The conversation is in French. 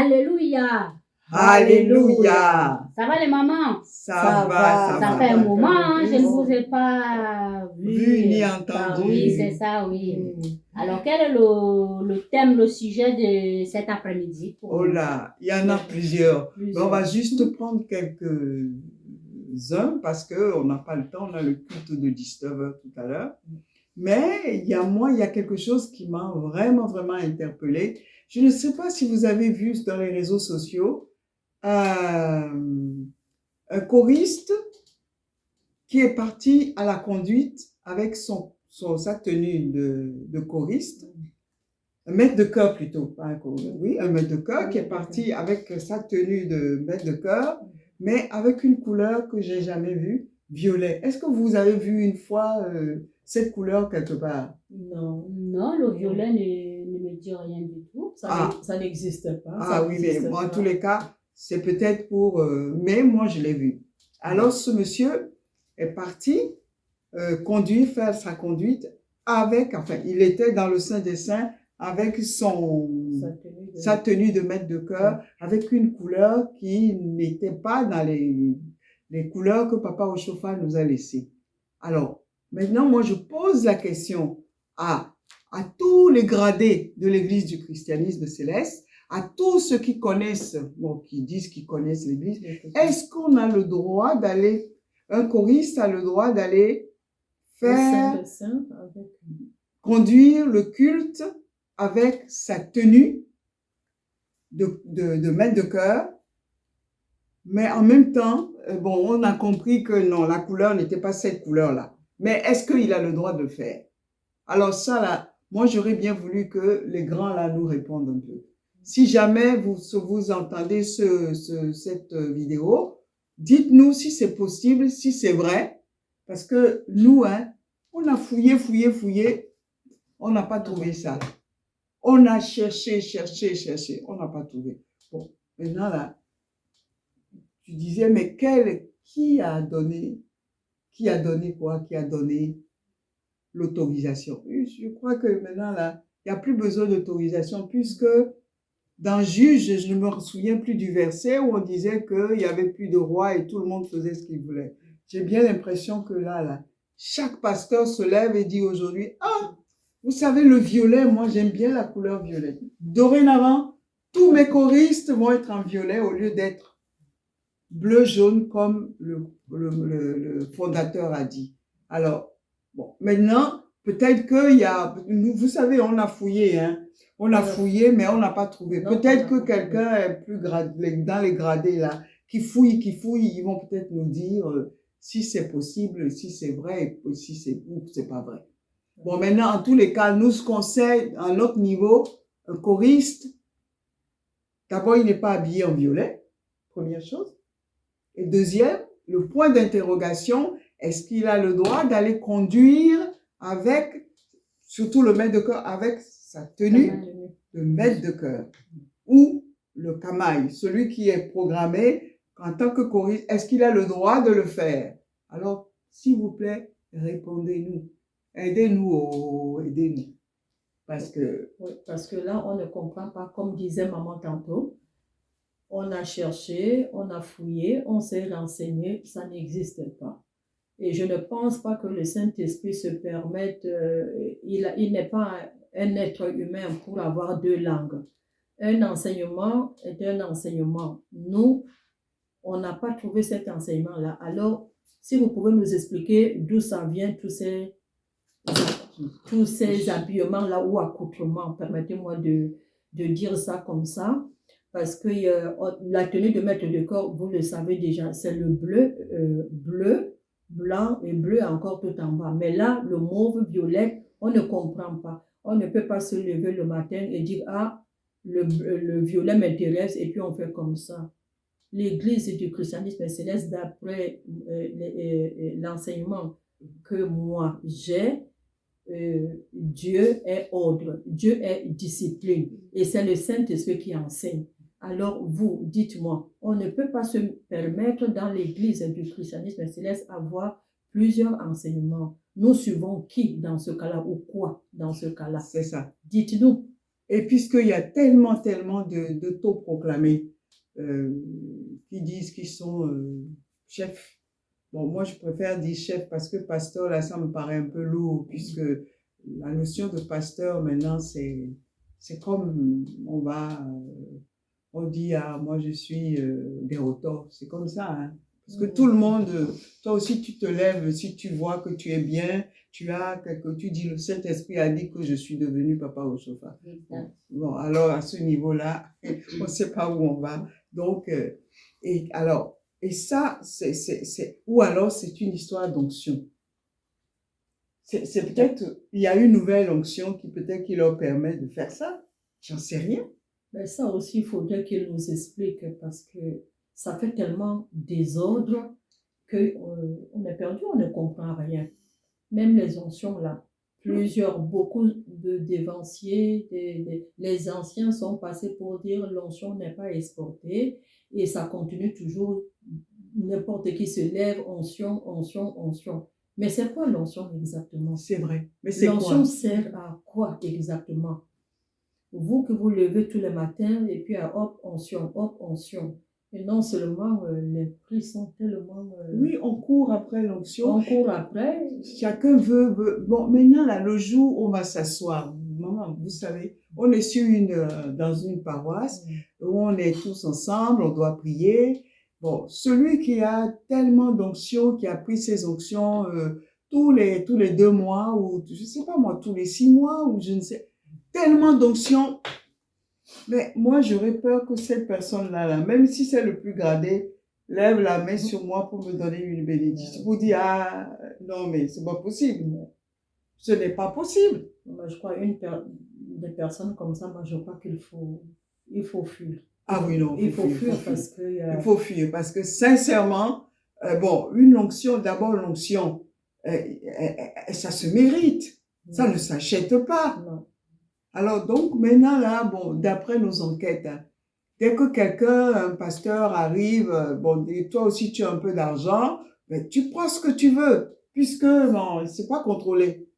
Alléluia. Alléluia. Ça va les mamans? Ça va. Ça fait un moment, hein, je ne vous ai pas Vu ni entendu. Oui, c'est ça, oui. Alors, quel est le thème, le sujet de cet après-midi? Oh là, il y en a plusieurs. Mais on va juste prendre quelques-uns parce qu'on n'a pas le temps. On a le culte de 19h tout à l'heure. Mais il y a quelque chose qui m'a vraiment interpellée. Je ne sais pas si vous avez vu dans les réseaux sociaux un choriste qui est parti à la conduite avec sa tenue de choriste, un maître de chœur plutôt, pas un choriste, oui, un maître de chœur qui est parti avec sa tenue de maître de chœur, mais avec une couleur que j'ai jamais vue, violet. Est-ce que vous avez vu une fois cette couleur quelque part? Non, le violet ne me dit rien du tout. Ça n'existe pas. Ah oui, mais en tous les cas, c'est peut-être pour... mais moi, je l'ai vu. Alors, ce monsieur est parti faire sa conduite avec... Enfin, il était dans le Saint des Saints avec sa tenue de maître de chœur, avec une couleur qui n'était pas dans les couleurs que Papa Oshofa nous a laissées. Alors, maintenant, moi, je pose la question à tous les gradés de l'Église du christianisme céleste, à tous ceux qui connaissent, qui disent qu'ils connaissent l'Église, est-ce qu'on a le droit d'aller, un choriste a le droit d'aller conduire le culte avec sa tenue de maître de chœur, mais en même temps, on a compris que non, la couleur n'était pas cette couleur-là. Mais est-ce qu'il a le droit de le faire? Alors ça, là, moi, j'aurais bien voulu que les grands, là, nous répondent un peu. Si jamais vous entendez cette vidéo, dites-nous si c'est possible, si c'est vrai, parce que nous, on a fouillé, on n'a pas trouvé ça. On a cherché, on n'a pas trouvé. Bon, maintenant, là, tu disais, mais qui a donné quoi? Qui a donné l'autorisation? Je crois que maintenant, là, il n'y a plus besoin d'autorisation puisque dans Juge, je ne me souviens plus du verset où on disait qu'il n'y avait plus de roi et tout le monde faisait ce qu'il voulait. J'ai bien l'impression que là, chaque pasteur se lève et dit aujourd'hui, vous savez, le violet, moi, j'aime bien la couleur violet. Dorénavant, tous mes choristes vont être en violet au lieu d'être bleu-jaune comme le fondateur a dit. Alors, bon, maintenant, peut-être qu'il y a, vous savez, on a fouillé, on a fouillé, mais on n'a pas trouvé. Peut-être que quelqu'un est plus dans les gradés, là, qui fouille, ils vont peut-être nous dire si c'est possible, si c'est vrai, si c'est pas vrai. Bon, maintenant, en tous les cas, nous, ce qu'on sait, à notre niveau, un choriste, d'abord, il n'est pas habillé en violet, première chose. Et deuxième, le point d'interrogation, est-ce qu'il a le droit d'aller conduire avec, surtout le maître de chœur, avec sa tenue de maître de chœur, ou le camail, celui qui est programmé en tant que choriste, est-ce qu'il a le droit de le faire? Alors, s'il vous plaît, répondez-nous. Aidez-nous. Parce que là, on ne comprend pas, comme disait maman tantôt. On a cherché, on a fouillé, on s'est renseigné, ça n'existe pas. Et je ne pense pas que le Saint-Esprit se permette, il n'est pas un être humain pour avoir deux langues. Un enseignement est un enseignement. Nous, on n'a pas trouvé cet enseignement-là. Alors, si vous pouvez nous expliquer d'où ça vient, tous ces habillements-là ou accoutrements, permettez-moi de dire ça comme ça, parce que la tenue de maître de corps, vous le savez déjà, c'est le bleu, blanc et bleu encore tout en bas. Mais là, le mauve, violet, on ne comprend pas. On ne peut pas se lever le matin et dire, le violet m'intéresse et puis on fait comme ça. L'Église du christianisme céleste, d'après l'enseignement que moi j'ai, Dieu est ordre, Dieu est discipline et c'est le Saint-Esprit qui enseigne. Alors vous, dites-moi, on ne peut pas se permettre dans l'Église du christianisme céleste avoir plusieurs enseignements. Nous suivons qui dans ce cas-là ou quoi dans ce cas-là? C'est ça. Dites-nous. Et puisqu'il y a tellement d'autoproclamés qui disent qu'ils sont chefs. Bon, moi, je préfère dire chef parce que pasteur, là, ça me paraît un peu lourd, puisque la notion de pasteur, maintenant, c'est comme on dit, ah, moi, je suis déroteur. C'est comme ça, hein. Parce que tout le monde, toi aussi, tu te lèves, si tu vois que tu es bien, tu dis, le Saint-Esprit a dit que je suis devenu papa au chauffard. Bon, alors, à ce niveau-là, on ne sait pas où on va. Donc, et ça, ou alors c'est une histoire d'onction. C'est peut-être, il y a une nouvelle onction qui leur permet de faire ça. J'en sais rien. Mais ça aussi, il faudrait qu'il nous explique parce que ça fait tellement désordre qu'on est perdu, on ne comprend rien. Même les onctions là, beaucoup de dévanciers, les anciens sont passés pour dire l'onction n'est pas exportée et ça continue toujours. N'importe qui se lève, onction, onction, onction. Mais c'est quoi l'onction exactement? C'est vrai. Mais c'est quoi? L'onction sert à quoi exactement? Vous que vous levez tous les matins et puis hop, onction, hop, onction. Et non seulement les prix sont tellement... Oui, on court après l'onction. On court après. Chacun veut... Bon, maintenant, là, le jour où on va s'asseoir, maman, vous savez, on est dans une paroisse où on est tous ensemble, on doit prier. Bon, celui qui a tellement d'onctions, qui a pris ses onctions tous les 2 mois, ou je sais pas moi, tous les 6 mois, ou je ne sais... Tellement d'onctions. Mais moi, j'aurais peur que cette personne-là, même si c'est le plus gradé, lève la main sur moi pour me donner une bénédiction. Pour dire, ah, non, mais c'est pas possible. Ce n'est pas possible. Moi, je crois des personnes comme ça, moi, je crois il faut fuir. Ah oui, non. Il faut fuir parce que... Il faut fuir parce que, sincèrement, bon, une onction, d'abord l'onction, ça se mérite. Ça ne s'achète pas. Non. Alors, donc, maintenant, là, bon, d'après nos enquêtes, hein, dès que un pasteur arrive, bon, et toi aussi tu as un peu d'argent, ben, tu prends ce que tu veux, puisque, non, c'est pas contrôlé.